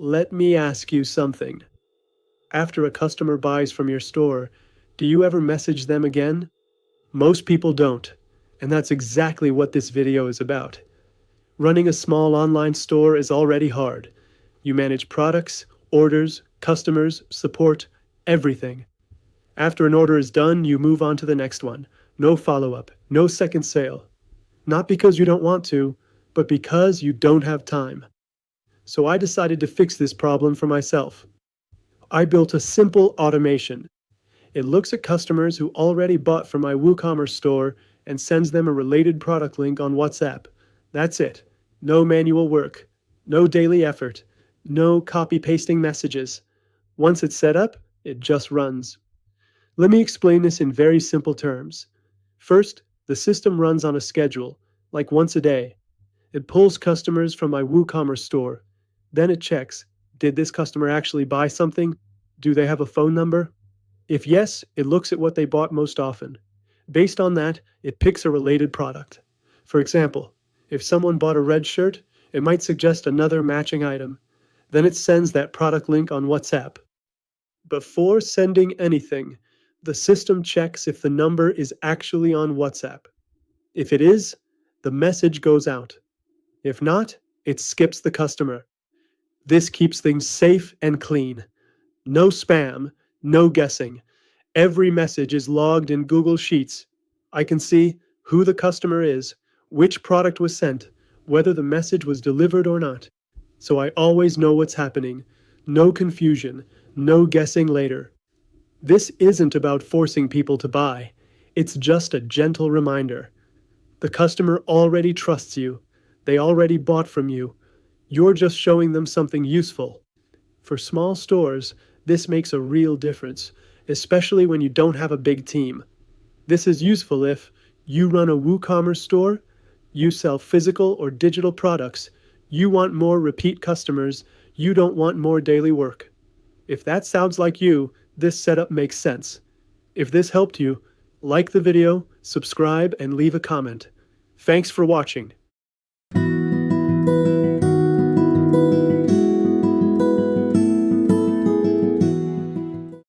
Let me ask you something. After a customer buys from your store, do you ever message them again? Most people don't, and that's exactly what this video is about. Running a small online store is already hard. You manage products, orders, customers, support, everything. After an order is done, you move on to the next one. No follow-up, no second sale. Not because you don't want to, but because you don't have time. So I decided to fix this problem for myself. I built a simple automation. It looks at customers who already bought from my WooCommerce store and sends them a related product link on WhatsApp. That's it. No manual work, no daily effort, no copy-pasting messages. Once it's set up, it just runs. Let me explain this in very simple terms. First, the system runs on a schedule, like once a day. It pulls customers from my WooCommerce store. Then it checks, did this customer actually buy something? Do they have a phone number? If yes, it looks at what they bought most often. Based on that, it picks a related product. For example, if someone bought a red shirt, it might suggest another matching item. Then it sends that product link on WhatsApp. Before sending anything, the system checks if the number is actually on WhatsApp. If it is, the message goes out. If not, it skips the customer. This keeps things safe and clean. No spam, no guessing. Every message is logged in Google Sheets. I can see who the customer is, which product was sent, whether the message was delivered or not. So I always know what's happening. No confusion, no guessing later. This isn't about forcing people to buy. It's just a gentle reminder. The customer already trusts you. They already bought from you. You're just showing them something useful. For small stores, this makes a real difference, especially when you don't have a big team. This is useful if you run a WooCommerce store, you sell physical or digital products, you want more repeat customers, you don't want more daily work. If that sounds like you, this setup makes sense. If this helped you, like the video, subscribe, and leave a comment. Thanks for watching.